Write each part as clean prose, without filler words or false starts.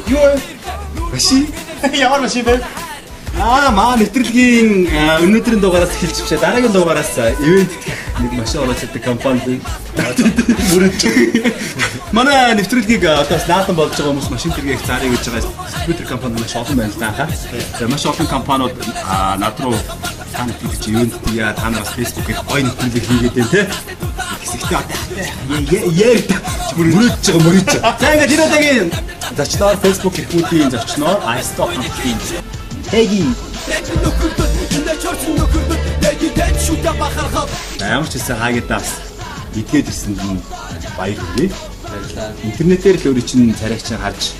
Юу? Машин? Ямар машин бэ? Маа нэвтрүүлгийн өнөөдрийн дугаараас эхэлж бишээ дараагийн дугаараас ивент нэг машин оруулж чаддаг компани мөрөж. Манай нэвтрүүлгийг одоо наатан болж байгаа хүмүүс машин тэргийг зарыг гэж байгаа скутер компани маш олон байна л да. Тэгээ маш олон компаниуд над руу та нэвтрүүлж ивент яа та нараас фэйсбүүкээр гоё нэвтрүүлэг хийгээд байна те. Хэсэгтээ яа мөрөж. За ингээд энэ удаагийн зочноор фэйсбүүк хэрэглүүдийн зочноор iStop хамтгийн Эги. Ямар ч хэсэг хаагадаас идгээд ирсэнд нь баяр хүргэе. Интернетээр л өөрийн чинь царайг чинь харж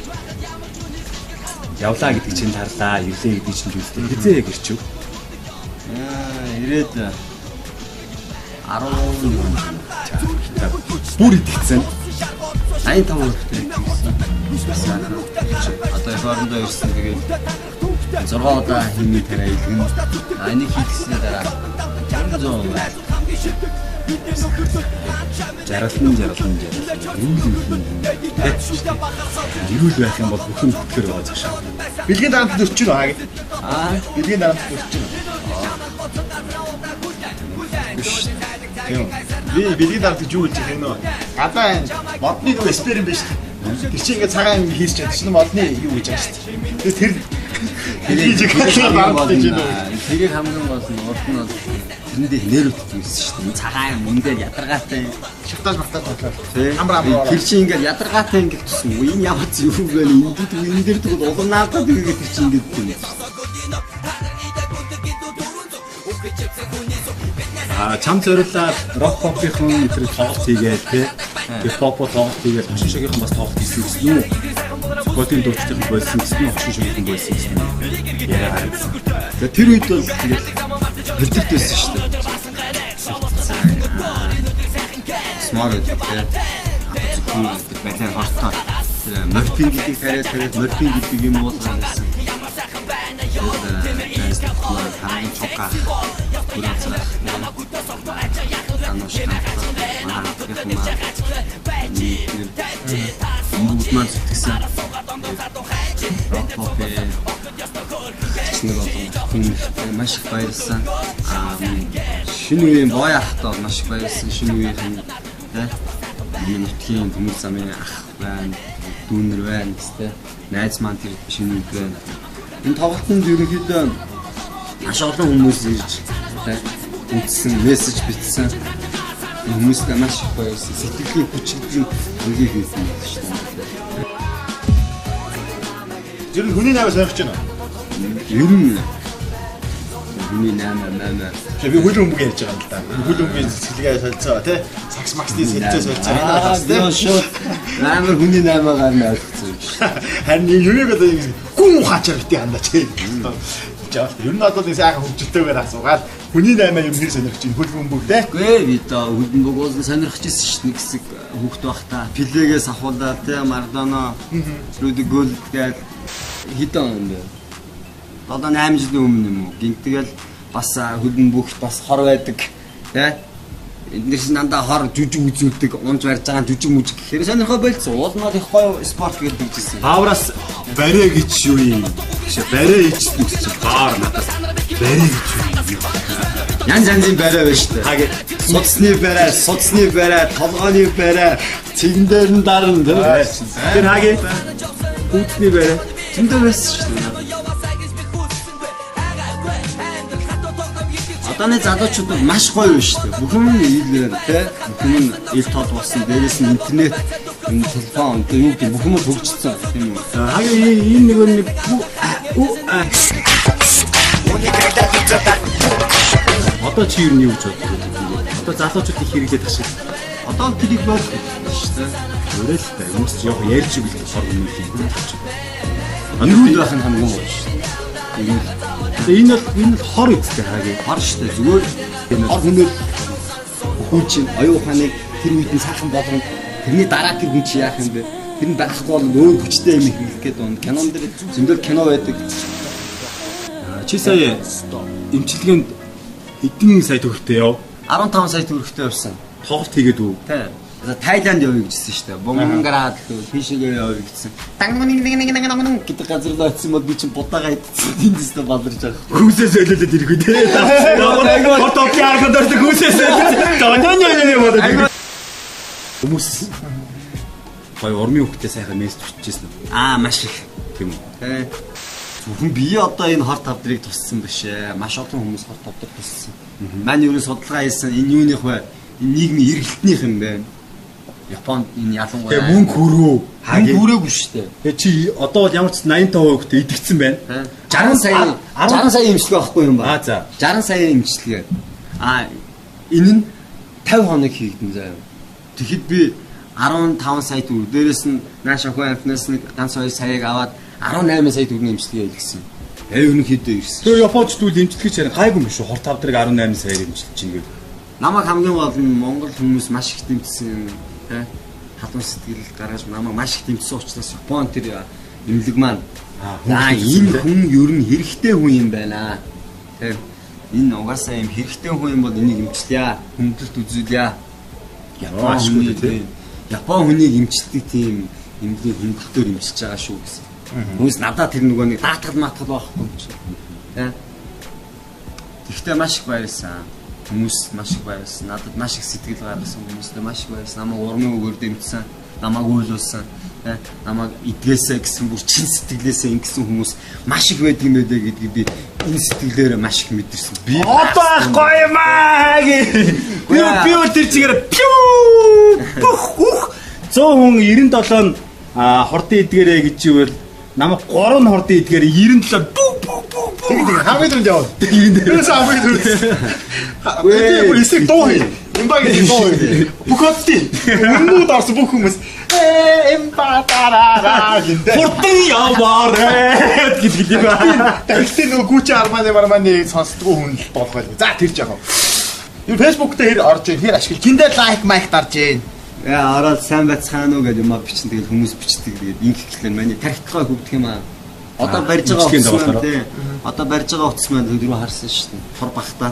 явлаа гэдэг чинь тарлаа, ирлээ гэдэг чинь зүйлтэй хизээ гэрчв. Ирээд 10 бүр идэгцэн 85 хүртэл идэгцэн. Одоо хоорондоо ирсэн тэгээд 6 удаа хэмнээ тарай илгэн. Энийг хийхсний дараа 100 байна. Жаргалан. Ирүүл байх юм бол бүхэн хөтлөр байгаа цаашаа. Бэлгийн дарамт өрч чинь аа. Бэлгийн дарамт өрч чинь. Би бэлгийн дарамт гэж юу гэж хэлнэ нөө. Гадаа энэ модны нөгөө эксперимент биш. Тэр чинь ингээд цагаан хийж чадчих чинь модны юу гэж байгаа шүү дээ. Тэр тэрийг хамгийн гол нь урд нь бол тэрэндээ нэр үүдчихсэн шүү дээ. Цагаан мөнгөөр ядаргаатай шахтаж тоглоо. Хамраа тэр чинь ингээд ядаргаатай ингээд төсөн. Энэ ямар ч юу вэ? Энэ дээр тэгвэл улаанаатай тэгээд тэр чинь ингээд юм. Чам зориулаад рок попын тэр тоглолт хийгээд тэр поп тоглолт хийгээд машин шогийнхан бас тоглолт хийсэн юм уу? Хотын дурчдын болсон гэсэн нь машин шогийнхан байсан гэсэн. Яа. Тэр үед бол тэгээд бэлтгэвсэн шүү дээ. Смарт гэдэг зөвхөн балиан хортоо морфин гэдэг тариад морфин гэдэг юм уулзсан. Хаан чука бүрээсээ мөн сэтгэсэн маш их баярлсан. Шинэ үеийн бой ахтаа маш их баярлсан. Шинэ үеийн энэ нутгийн хүмүүс замын ах байна, дүүнэр байна гэстэй. Найз маань тэр шинэ үед байна. Энэ тоглолтод ерөнхийдөө маш олон хүмүүс ирж үзсэн, мессеж бичсэн. Хүмүүст маш их баярлсан. Сэтгэлийн хүчтэй үгийг хэлсэн юм шүү дээ. Зөв хүний наймаа сонирхож байна. Ер нь хүний наймаа. Би хөлбөмбөг ярьж байгаа юм л да. Хөлбөмбөгийн цэцгэлгээ солилцоо тий. Сакс максны сэлцээ солилцоо байна. Шууд амар хүний наймаагаар нь ойлгосон юм шүү. Харин юуг одоо гүн ухаачаар битээ хандаач. Ер нь одоо нэг сайхан хөвжөлтөөр асуугаад хүний наймаа юм хэр сонирхож байна хөлбөмбөг тий. Гүй би одоо хөлбөмбөг уулын сонирхож ирсэн шүү. Нэг хэсэг хүүхд байхдаа Пелегээс ахуулаад тий Марадона Рудигол гэдэг хитэн юм бэ. Одоо 8 жилийн өмнө юм уу. Гинтгэл бас хөлбөмбөгт бас хор байдаг тий. Эндээс нандаа хор жүжиг үзүүлдэг, унж барьж байгаа жүжиг мүжиг гэхээр сонирхоо болцсон. Уулмаар их гоё спорт гэдэг дижсэн. Павраас барэ гэж юу юм? Гэшээ барэ ичсэн гэсэн баар надад барэ гэж юу? Янз барай байна шүү дээ. Судасны барай, толгойн барай, цэгнээр нь дарна тий. Тэр хагийн хүүтний барай. Зөндөө байсан шүү дээ. Одооны залуучууд маш гоё байна шүү дээ. Бүхэн нь ийлээр тий. Бүхэн нь ил тод болсон. Дээрээс нь интернет, телефон тий юу гэх бүхэн нь хөгжсөн тийм үү. Хагийн энэ нэг Одоо чи юу гэж боддог вэ? Одоо залуучууд их хэрэглээд ташиг. Одоо тэрийг болох шүү дээ. Өөрөө л та хүмүүс яг ярьж билээ хор юм юм. Анирууд байх нь хамгийн гоё шүү дээ. Энэ бол хор үстэй хаагийн. Хор шүү дээ. Зүгээр хор хүмүүс хүн чинь оюун ухааныг тэр үед нь салхан болгоно. Тэрний дараа тэр хүн чи яах юм бэ? Тэр нь байхгүй бол өөр хүчтэй юм хийх гээд байна. Кинон дээр зөндөл кино байдаг. Чи сая эмчилгээнд эдийн сая төгрөгтэй яв? 15 сая төгрөгтэй явсан. Тоглолт хийгээд үү? Тий. Тайланд явъя гэжсэн шүү дээ. Бомгараад тийшээ явъя гэсэн. Нэг гэдэг газар л очсон бол би чинь будаагаа идсэн. Тэндээс нь баларч байгаа. Хүүсээс өлөөлөд ирэхгүй те. Фото пиаргад ордог хүүсээс. Хүмүүс гоё урмын хөвгтэй сайхан мессеж бичижсэн үү? Маш их Тийм үү? Зөвхөн би одоо энэ хорт тавдрыг туссан биш ээ. Маш олон хүмүүс хорт тавдрыг туссан. Манай юу судалгаа хийсэн энэ юуных вэ? Энэ нийгмийн эргэлтнийх юм байна. Японд энэ ялангуяа Тэгээ мөнгө хүрөө. мөнгө хүрээгүй шүү дээ. Тэгээ чи одоо бол ямар ч 85% хөвгтэй идэгцэн байна. 60 сая имчилгээ авахгүй юм ба. За. 60 сая имчилгээ. Энэ нь 50 хоног хийгдэн заяа. Тэгэхэд би 15 сая төгрөг дээрээс нь нааш охин амтнаас нэг ганц 2 саяг аваад 18 сая төгрөгийн имчилгээ хийлгэсэн. Ерөнхийдөө ирсэн. Тэгээ Японч дүүл имчилгээ чараа гайгүй юм шүү. Хорт тавдрыг 18 саяар имчилж чинь гэдэг. Намайг хамгийн гол нь Монгол хүмүүс маш их дэмжсэн тий. Хатан сэтгэл гаргаж намайг маш их дэмжсэн учраас Япон тэр эмнэлэг маань энэ хүн ер нь хэрэгтэй хүн юм байна. Тий. Энэ угаасаа юм хэрэгтэй хүн юм бол энийг имчлэе. Хүндлэлт үзүүлье. Япон хүнийг имчилдэг тийм эмнэлгийн хүндлэлтөөр имчилж байгаа шүү гэсэн. Хүмүүс надад тэр нөгөө нэг даатгал маатгал байхгүй юм чи. Тий. Тэгтээ маш их баярлсан. Хүмүүс маш их баярлсан. Надад маш их сэтгэл гаргасан хүмүүстээ маш их баярлсан. Намайг урмын өгөр дэмжсэн, намайг уйлуулсан, намайг идгээсэ гэсэн бүр чин сэтгэлээсээ ингэсэн хүмүүс маш их байдаг юм байлээ гэдгийг би энэ сэтгэлээрээ маш их мэдэрсэн. Би одоо ахгүй юм аа гээ. Би тэр чигээр пүү 100 хүн 97 хортын эдгээрээ гэж ивэл намайг 3 хортын эдгээр 97 Тэг хамгийн түрүүнд яваа. Тэрээс хамгийн түрүүнд. Бүр эсрэг дуу хий. Имбагийн дуу хий. Бүхотти. Өмнөд орсон бүх хүмүүс эмбатараа гинэ. хортын яваарэ гэдэг юм аа. Тэгтээ нөгөө Гүчи Арманы сонсдгоо хүн л болох байл. За тэр жаах. Юу Facebook дээр хэр орж ийн, хэр ашиглаж. Гиндээ лайк майк дарж ийн. ороод сайн байцгаана уу гэдэг юм а бичэн тэгэл хүмүүс бичдэг тэгээд ингэхлээр миний тархитгой хөвдөх юм а. Одоо барьж байгаа утас маань тий. Одоо барьж байгаа утас маань өдрөө харсан шүү дээ. Фор багтаа.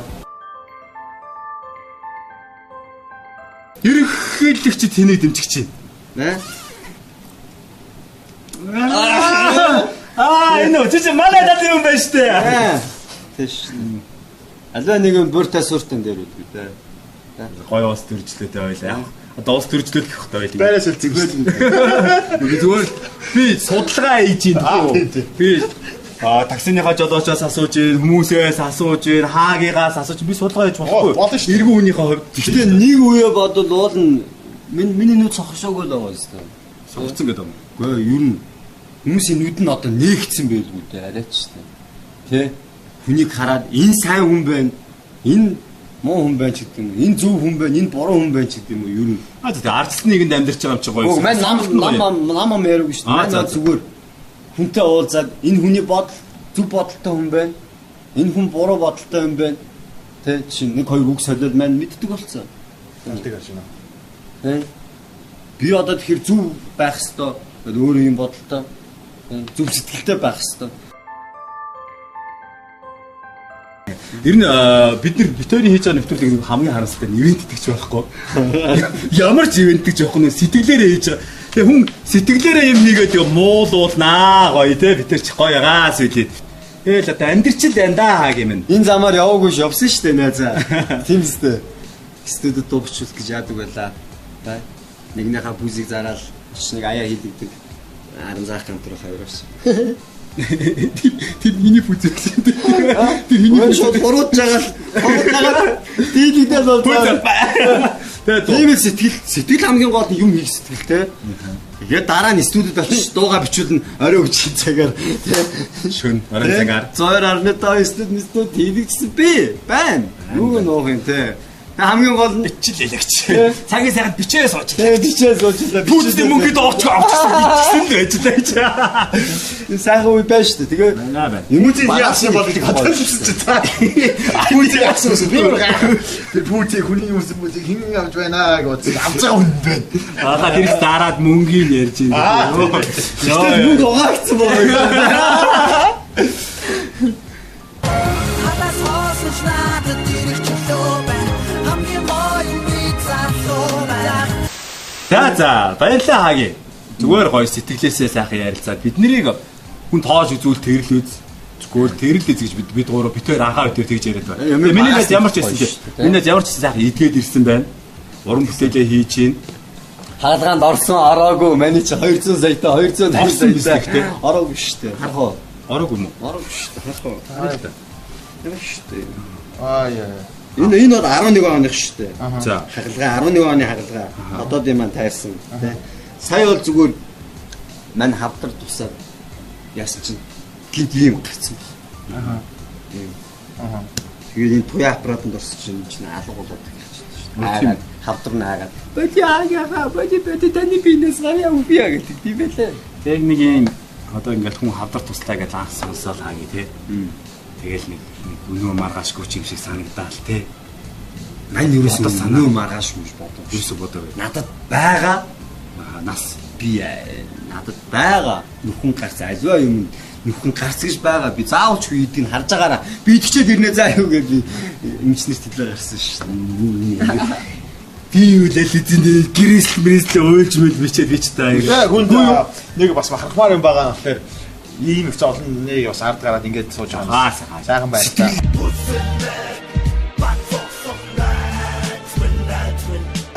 Ерөнхийлөгч тэнийг дэмжих чинь. Нэ? Энэ үчиж манай дад юм байна шүү дээ. Тэш. Алва нэг бүртэ сүртэн дээр үү дээ. Гоё ус төржлөөтэй байлаа. Одоо ус төржлөөх гэх хэрэгтэй байлаа. Байраас л зэглэл. Би зүгээр би судалгаа хийж ийн. Би таксиныхаа жолоочоос асууж ийн, хүмүүсээс асууж ийн, хаагигаас асууж би судалгаа хийж болохгүй. Болно шүү. Эргэн хүнийхээ хувьд. Гэхдээ нэг үе бодвол уул нь миний нүд сохшоогүй л байгаа юм. Сохорцсон гэдэг юм. Гэхдээ ер нь хүмүүсийн нүд нь одоо нээгдсэн байлгүй дээ арайч шүү дээ. Тэ? Хүнийг хараад энэ сайн хүн байна. Энэ муу хүн байна ч гэдэг юм. Энэ зөв хүн байна, энэ буруу хүн байна ч гэдэг юм уу ер нь. Тэгээ ардсан нэгэнд амьдарч байгаа юм чи гоё. Мань нам яриаг шүү дээ. Мань зүгээр хүнтэй уулзаад энэ хүний бодол зөв бодолтой хүн байна. Энэ хүн буруу бодолтой хүн байна. Тэ чинь нэг хоёр үг солиод мань мэддэг болцсон. Тэгэж байна. Тэ? Би одоо тэгэхээр зөв байх хэвээр өөрөө юм бодолтой зөв сэтгэлтэй байх хэвээр. Ер нь бид нар битүүрийн хийж байгаа нэвтрүүлгийг хамгийн харамсалтай нь ивент итгэж байхгүй. Ямар ч ивент гэж явах нь сэтгэлээрээ хийж байгаа. Тэгээ хүн сэтгэлээрээ юм хийгээд муулуулнаа гоё те бид нар ч гоё гаас үлээд. Тэгэл одоо амьдрчил байна да гэмэн. Энэ замаар яваагүй ш явсан шүү дээ найзаа. Тийм үстэй. Студид дуучвал гэж яадаг байлаа. Та нэгнийхээ бүзийг зараад нэг аяа хийдэгдэг. Арам заах юм төрөх хоёроос. Тэр миний бүзэг гэсэн. Тэр миний шууд бурууж байгаа. Дийлэгдэл бол. Тийм сэтгэл хамгийн гол юм хийх сэтгэл те. Тэгээд дараа нь студид очиж дууга бичүүлнэ орой өчиг цагаар шөн орой цагаар 2.5 студид хийлгэсэн би байна. Юу нөх юм те. Хамгийн гол нь бичил ялэгч. Цагийн сайханд бичээ сууж. Тэгээ бичээ суучлаа. Пүүцтэй мөнгөд очих авчихсан ажиллаа. Энэ сайхан үе байна шүү дээ. Тэгээ Хүмүүцийг яасан бол хатгалсан чи та. Пүүцийг яасан гэсэн би тэр пүүцийг хүний юмс пүүцийг хин авч байна гэж авч байгаа хүн байна. Аа тэрс дараад мөнгөний ярьж байна. Мөнгө угаагцсан байна. За баярлалаа Хаги. Зүгээр гоё сэтгэлээсээ сайхан ярилцаад бид нарыг хүн тоож үзүүл тэрлүүз. Зүгээр тэрлээ гэж бид гурав битээр анхаа битээр тэгж яриад байна. Миний нэс ямар ч байсан тийм. Миний нэс ямар ч сайхан идгээд ирсэн байна. Уран бүтээлээ хийж чинь. Хаалгаанд орсон ороогүй маний чи 200 саятай 250 саятай ороогүй шүү дээ. Харах уу? Ороогүй юм уу? Ороогүй шүү дээ. Харах уу? Ямар шүү дээ. Яа. Энэ бол 11 оных шүү дээ. За. Хагалгаа 11 оны хагалгаа. Одоо юм таарсан тий. Сая бол зүгээр мань хавдар тусаад яасан чинь гинт юм гарцсан байна. Тэгээд энэ туяа аппаратанд орсон чинь алга болоод ирчихсэн шүү дээ. Хавдар наагаад. Боди таны бинес гараа үгүй гэдэг тийм байлаа. Тэг нэг юм одоо ингээл хүн хавдар туслаа гэж анх сонсоод Хаги тий. Тэгэл нэг өнөө маргаашгүй юм шиг санагдаал тий. Мань юусэн санаа маргааш юм бодов. Юусо бодоо. Надад байгаа Нас би надад байгаа нүхэн гарц аливаа юм нүхэн гарц гэж байгаа би заавч үйдийг харж байгаараа би идчихээд ирнэ заа юу гэж би эмчнэр төлөө гарсан шүү дээ. Би юу л эзэн гэрээсэл уйлж мэл бичээд бич таа. Хүнд нэг бас бахархмаар юм байгаа нь тэгэхээр ийм их олон нэг бас ард гараад ингээд сууж байгаа. Сайхан байна.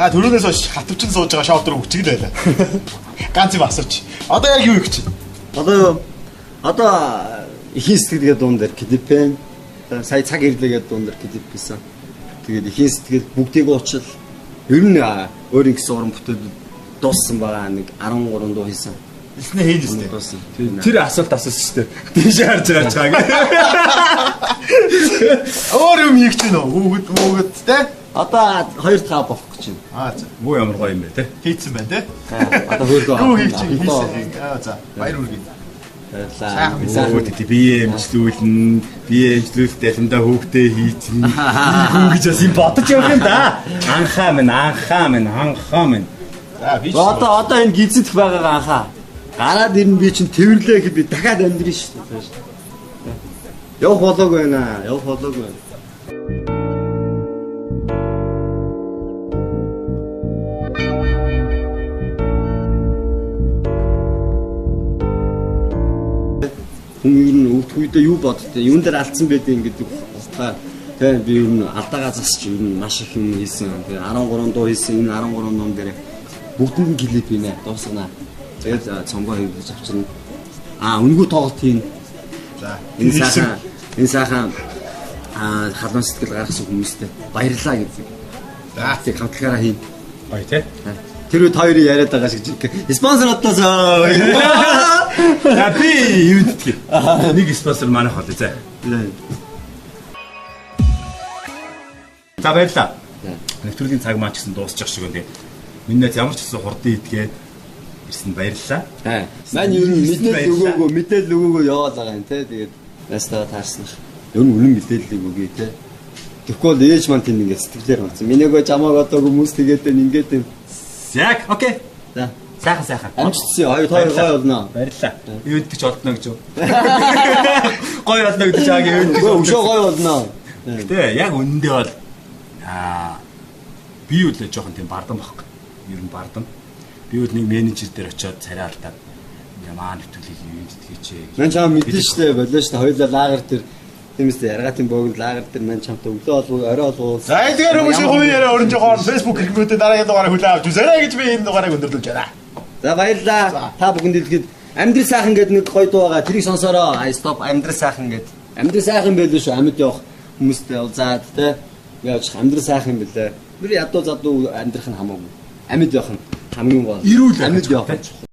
Төрөөс хойш хатвчин сууж байгаа шоудер үчиг л байлаа. Ганц юм асууч. Одоо яг юу их чинь? Одоо ихийн сэтгэлгээ дуун дээр клипэн сая цаг ирлээгээ дуун дээр клип хийсэн. Тэгээд ихийн сэтгэл бүгдийг уучил ер нь өөрийн гэсэн уран бүтээл дууссан байгаа нэг 13 дуу хийсэн. Эснэ хийж дууссан. тэр асуулт асуусан шүү дээ. Тийш харж байгаа ч Өөр юм хийх чинь өгöd те? Одоо 2 таа болох гэж байна. За. Муу ямар гоё юм бэ те. Хийцэн байна те? Одоо хөргөө. Юу хийх чинь хийсэн. За. Баяр үргэлж. Сайхан бие эмчлүүлнэ, бие эмчлүүлэлтээ хамдаа хөөгтэй хийцэн. Хүү гэж бас юм бодож явах юм да. Анхаа минь. За би одоо энэ гизэдх байгаагаа анхаа. Гараад ирнэ би чинь тэрвэрлээ гэхэд би дахиад амьдрын шүү дээ. Явах болоогүй байна. Хүн ер нь өвдгүйдээ юу боддөө юун дээр алдсан байдیں۔ Ингээд та тэгээ би ер нь алдаагаа засч ер нь маш их юм хийсэн. Тэгээ 13 дуу хийсэн. Энэ 13 дуун дээр бүгдэнд нь клип хийнэ. Дуусгана. Тэгээд цомгоо хийвдэж авчирна. Үнгүй тоглолт хийн. За. Энэ сайхан халуун сэтгэл гаргасан хүмүүстээ баярлалаа гэдэг. За тийм хамтлагаараа хийн. Гоё те. Тэр үед хоёрын яриад байгаа шиг спонсор одоосоо. За би юу гэдгийг. Нэг спонсор манайх болоо за. За баярлаа. Нэвтрүүлгийн цаг маань ч гэсэн дуусчих шиг байна. Минийд ямар ч гэсэн хурдан идгээд ирсэн баярлалаа. Мань ер нь мэдээлэл өгөөгөө яваад байгаа юм те. Тэгээд настаа таарсан. Ер нь үнэн мэдээллийг өгье те. Тэгэхгүй бол ээж маань тийм ингээд сэтгэлээр болсон. Минийгөө жамааг одоо хүмүүс тэгээд ингээд юм. Яг окей. За. Сайхан. Амжилтсан. Хоёр гоё болно. Баярлалаа. Юудч олдно гэж юу. Гоё олно гэж чаагийн юудч. Өшөө гоё болно. Тэ яг үнэндээ бол би үл жоохон тийм бардам баггүй. Ер нь бардам. Би үл нэг менежер дээр очиод царай алдаад ямаа нэвтрүүлгийг юу гэдгийг. Мань чам мэдэн штэ болоо штэ хоёулаа лагер дээр тиймээс яргатын богино лагер дээр мань чамтай өглөө олгоо орой олгоо. За эдгээр хүмүүсийн хувийн яриа өрн жоохон Facebook хэрэглүүдэд дараагийн дугаарыг хүлээн авч үзээрэй гэж би энэ дугаарыг өндөрлөж байна. За баярлалаа. Та бүхэнд дэлгэхэд амьдрал сайхан гэдэг нэг гоё дуу байгаа. Тэрийг сонсороо. Стоп амьдрал сайхан гэдэг. Амьдрал сайхан байлгүй шүү. Амьд явах хүмүүстэй уулзаад те. Яаж амьдрал сайхан юм бэлээ. Тэр ядуу задуу амьдрах нь хамаагүй. Амьд явах нь хамгийн гол. Ирүүл амьд явах.